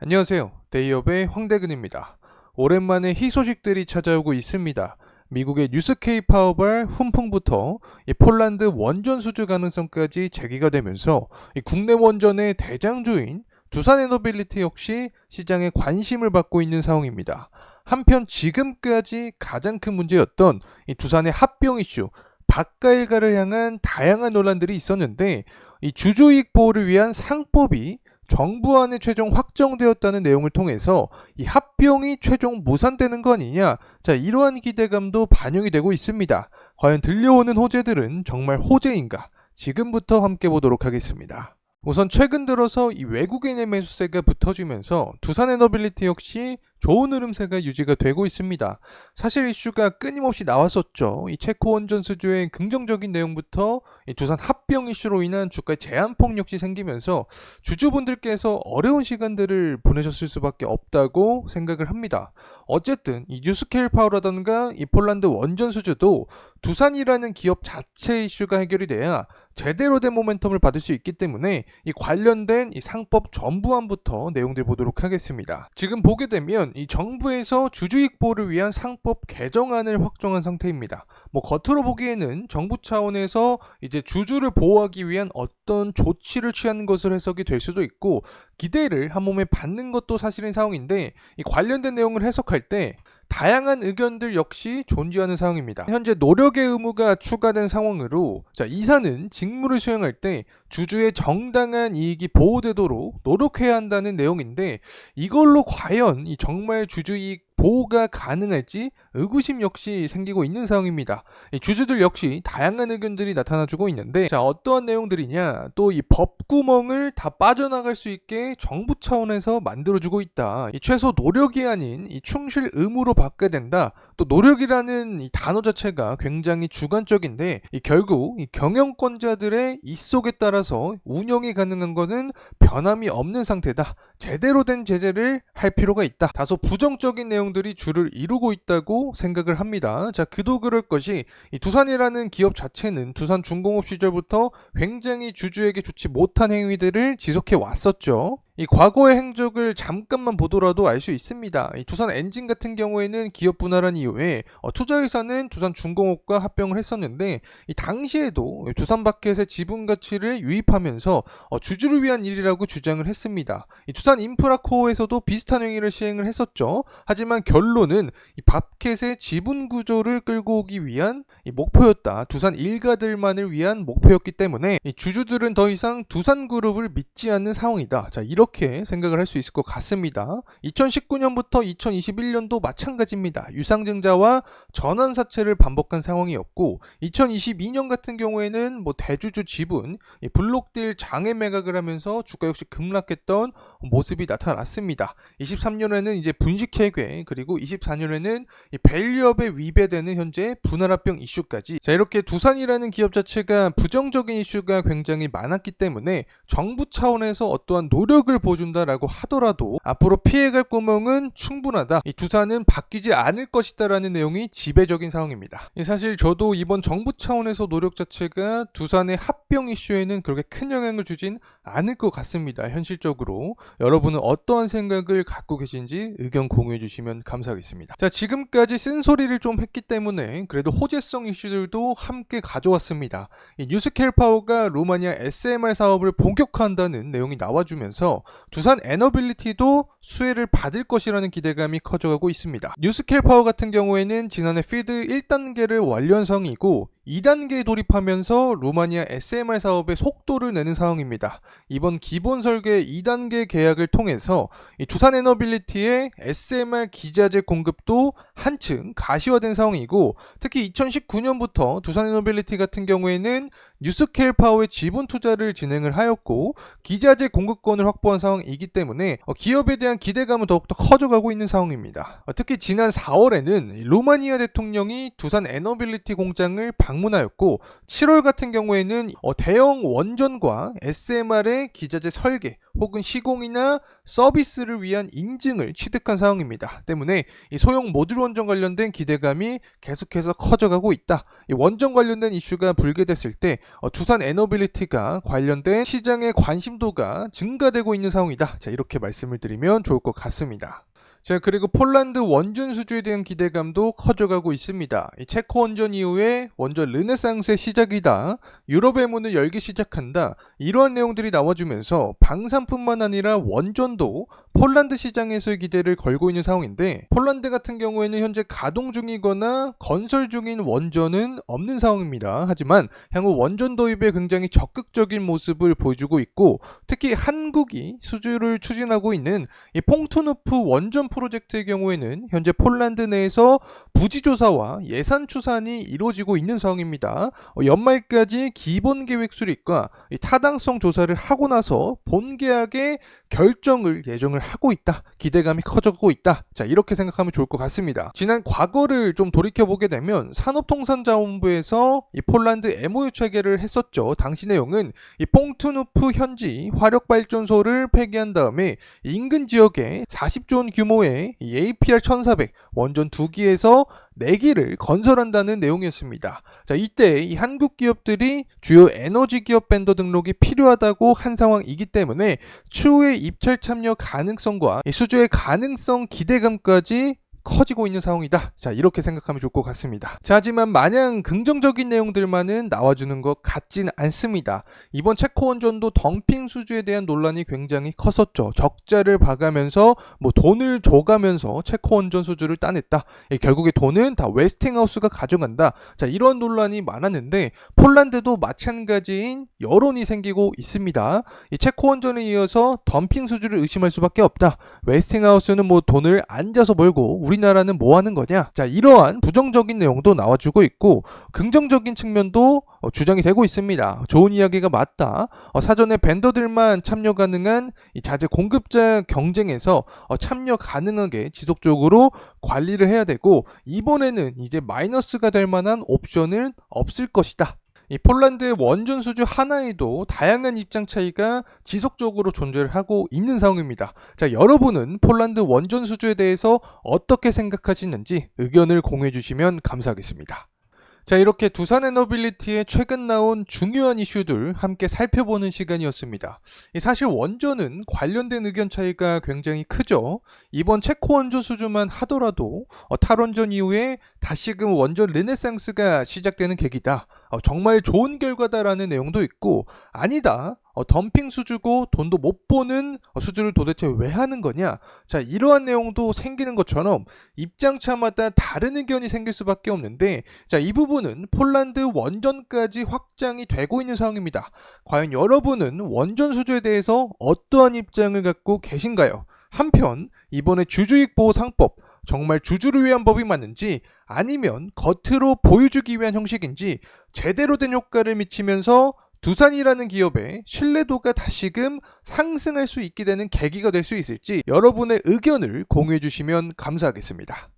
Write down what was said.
안녕하세요. 데이업의 황대근입니다. 오랜만에 희소식들이 찾아오고 있습니다. 미국의 뉴스케이 파워발 훈풍부터 이 폴란드 원전 수주 가능성까지 제기가 되면서 이 국내 원전의 대장주인 두산에너빌리티 역시 시장에 관심을 받고 있는 상황입니다. 한편 지금까지 가장 큰 문제였던 이 두산의 합병 이슈, 박가 일가를 향한 다양한 논란들이 있었는데 이 주주이익 보호를 위한 상법이 정부안에 최종 확정되었다는 내용을 통해서 이 합병이 최종 무산되는 거 아니냐? 자, 이러한 기대감도 반영이 되고 있습니다. 과연 들려오는 호재들은 정말 호재인가? 지금부터 함께 보도록 하겠습니다. 우선 최근 들어서 이 외국인의 매수세가 붙어지면서 두산에너빌리티 역시 좋은 흐름세가 유지가 되고 있습니다. 사실 이슈가 끊임없이 나왔었죠. 이 체코 원전 수주의 긍정적인 내용부터 이 두산 합병 이슈로 인한 주가의 제한폭 역시 생기면서 주주분들께서 어려운 시간들을 보내셨을 수밖에 없다고 생각을 합니다. 어쨌든 이 뉴스케일 파워라던가 이 폴란드 원전 수주도 두산이라는 기업 자체 이슈가 해결이 돼야 제대로 된 모멘텀을 받을 수 있기 때문에 이 관련된 이 상법 전부안부터 내용들 보도록 하겠습니다. 지금 보게 되면 이 정부에서 주주익 보호를 위한 상법 개정안을 확정한 상태입니다. 겉으로 보기에는 정부 차원에서 이제 주주를 보호하기 위한 어떤 조치를 취하는 것으로 해석이 될 수도 있고 기대를 한 몸에 받는 것도 사실인 상황인데 이 관련된 내용을 해석할 때 다양한 의견들 역시 존재하는 상황입니다. 현재 노력의 의무가 추가된 상황으로 이사는 직무를 수행할 때 주주의 정당한 이익이 보호되도록 노력해야 한다는 내용인데 이걸로 과연 이 정말 주주이익 보호가 가능할지 의구심 역시 생기고 있는 상황입니다. 주주들 역시 다양한 의견들이 나타나주고 있는데 어떠한 내용들이냐, 또 이 법구멍을 다 빠져나갈 수 있게 정부 차원에서 만들어주고 있다. 최소 노력이 아닌 이 충실 의무로 바뀌어야 된다. 또 노력이라는 이 단어 자체가 굉장히 주관적인데 결국 이 경영권자들의 입속에 따라서 운영이 가능한 것은 변함이 없는 상태다. 제대로 된 제재를 할 필요가 있다. 다소 부정적인 내용들이 주를 이루고 있다고 생각을 합니다. 그도 그럴 것이 이 두산이라는 기업 자체는 두산중공업 시절부터 굉장히 주주에게 좋지 못한 행위들을 지속해 왔었죠. 이 과거의 행적을 잠깐만 보더라도 알 수 있습니다. 이 두산 엔진 같은 경우에는 기업 분할한 이후에 투자회사는 두산중공업과 합병을 했었는데 이 당시에도 두산바켓의 지분 가치를 유입하면서 주주를 위한 일이라고 주장을 했습니다. 이 두산인프라코어에서도 비슷한 행위를 시행을 했었죠. 하지만 결론은 이 바켓의 지분 구조를 끌고 오기 위한 이 목표였다. 두산 일가들만을 위한 목표였기 때문에 이 주주들은 더 이상 두산그룹을 믿지 않는 상황이다. 이렇게 생각을 할 수 있을 것 같습니다. 2019년부터 2021년도 마찬가지입니다. 유상증자와 전환 사채를 반복한 상황이었고 2022년 같은 경우에는 대주주 지분, 블록딜 장외 매각을 하면서 주가 역시 급락했던 모습이 나타났습니다. 23년에는 이제 분식 회계, 그리고 24년에는 밸류업에 위배되는 현재 분할합병 이슈까지 이렇게 두산이라는 기업 자체가 부정적인 이슈가 굉장히 많았기 때문에 정부 차원에서 어떠한 노력을 보여준다라고 하더라도 앞으로 피해갈 구멍은 충분하다. 이 두산은 바뀌지 않을 것이다 라는 내용이 지배적인 상황입니다. 사실 저도 이번 정부 차원에서 노력 자체가 두산의 합병 이슈에는 그렇게 큰 영향을 주진 않을 것 같습니다. 현실적으로 여러분은 어떠한 생각을 갖고 계신지 의견 공유해 주시면 감사하겠습니다. 지금까지 쓴소리를 좀 했기 때문에 그래도 호재성 이슈들도 함께 가져왔습니다. 이 뉴스케일 파워가 루마니아 SMR 사업을 본격화한다는 내용이 나와주면서 두산에너빌리티도 수혜를 받을 것이라는 기대감이 커져가고 있습니다. 뉴스케일 파워 같은 경우에는 지난해 피드 1단계를 완료한 상황이고 2단계에 돌입하면서 루마니아 SMR 사업의 속도를 내는 상황입니다. 이번 기본 설계 2단계 계약을 통해서 이 두산에너빌리티의 SMR 기자재 공급도 한층 가시화된 상황이고 특히 2019년부터 두산에너빌리티 같은 경우에는 뉴스케일 파워의 지분 투자를 진행을 하였고 기자재 공급권을 확보한 상황이기 때문에 기업에 대한 기대감은 더욱더 커져가고 있는 상황입니다. 특히 지난 4월에는 루마니아 대통령이 두산에너빌리티 공장을 방문하였고 7월 같은 경우에는 대형 원전과 SMR의 기자재 설계 혹은 시공이나 서비스를 위한 인증을 취득한 상황입니다. 때문에 이 소형 모듈 원전 관련된 기대감이 계속해서 커져가고 있다. 이 원전 관련된 이슈가 불개됐을 때 두산 에너빌리티가 관련된 시장의 관심도가 증가되고 있는 상황이다. 자, 이렇게 말씀을 드리면 좋을 것 같습니다. 자, 그리고 폴란드 원전 수주에 대한 기대감도 커져가고 있습니다. 이 체코 원전 이후에 원전 르네상스의 시작이다. 유럽의 문을 열기 시작한다. 이러한 내용들이 나와주면서 방산뿐만 아니라 원전도 폴란드 시장에서의 기대를 걸고 있는 상황인데, 폴란드 같은 경우에는 현재 가동 중이거나 건설 중인 원전은 없는 상황입니다. 하지만 향후 원전 도입에 굉장히 적극적인 모습을 보여주고 있고, 특히 한국이 수주를 추진하고 있는 이 퐁투누프 원전 프로젝트의 경우에는 현재 폴란드 내에서 부지조사와 예산 추산이 이루어지고 있는 상황입니다. 연말까지 기본 계획 수립과 타당성 조사를 하고 나서 본계약의 결정을 예정을 하고 있다. 기대감이 커져가고 있다. 자, 이렇게 생각하면 좋을 것 같습니다. 지난 과거를 좀 돌이켜보게 되면 산업통상자원부에서 이 폴란드 MOU 체결을 했었죠. 당시 내용은 이 퐁투누프 현지 화력발전소를 폐기한 다음에 인근 지역에 40조 원 규모의 APR 1400 원전 2기에서 4기를 건설한다는 내용이었습니다. 자, 이때 이 한국 기업들이 주요 에너지 기업 벤더 등록이 필요하다고 한 상황이기 때문에 추후에 입찰 참여 가능성과 수주의 가능성 기대감까지 커지고 있는 상황이다. 자, 이렇게 생각하면 좋을 것 같습니다. 자, 하지만 마냥 긍정적인 내용들만은 나와주는 것 같진 않습니다. 이번 체코 원전도 덤핑 수주에 대한 논란이 굉장히 컸었죠. 적자를 봐가면서 돈을 줘가면서 체코 원전 수주를 따냈다. 결국에 돈은 다 웨스팅하우스가 가져간다. 자, 이런 논란이 많았는데 폴란드도 마찬가지인 여론이 생기고 있습니다. 이 체코 원전에 이어서 덤핑 수주를 의심할 수밖에 없다. 웨스팅하우스는 돈을 앉아서 벌고 우리나라는 뭐 하는 거냐? 자, 이러한 부정적인 내용도 나와주고 있고 긍정적인 측면도 주장이 되고 있습니다. 좋은 이야기가 맞다. 사전에 벤더들만 참여 가능한 이 자재 공급자 경쟁에서 참여 가능하게 지속적으로 관리를 해야 되고, 이번에는 이제 마이너스가 될 만한 옵션은 없을 것이다. 이 폴란드의 원전 수주 하나에도 다양한 입장 차이가 지속적으로 존재를 하고 있는 상황입니다. 자, 여러분은 폴란드 원전 수주에 대해서 어떻게 생각하시는지 의견을 공유해 주시면 감사하겠습니다. 자, 이렇게 두산 에너빌리티의 최근 나온 중요한 이슈들 함께 살펴보는 시간이었습니다. 사실 원전은 관련된 의견 차이가 굉장히 크죠. 이번 체코 원전 수주만 하더라도 탈원전 이후에 다시금 원전 르네상스가 시작되는 계기다. 정말 좋은 결과다라는 내용도 있고, 아니다. 덤핑 수주고 돈도 못 버는 수주를 도대체 왜 하는 거냐? 자, 이러한 내용도 생기는 것처럼 입장차마다 다른 의견이 생길 수밖에 없는데, 자, 이 부분은 폴란드 원전까지 확장이 되고 있는 상황입니다. 과연 여러분은 원전 수주에 대해서 어떠한 입장을 갖고 계신가요? 한편 이번에 주주익보상법 정말 주주를 위한 법이 맞는지, 아니면 겉으로 보여주기 위한 형식인지, 제대로 된 효과를 미치면서 두산이라는 기업의 신뢰도가 다시금 상승할 수 있게 되는 계기가 될 수 있을지 여러분의 의견을 공유해 주시면 감사하겠습니다.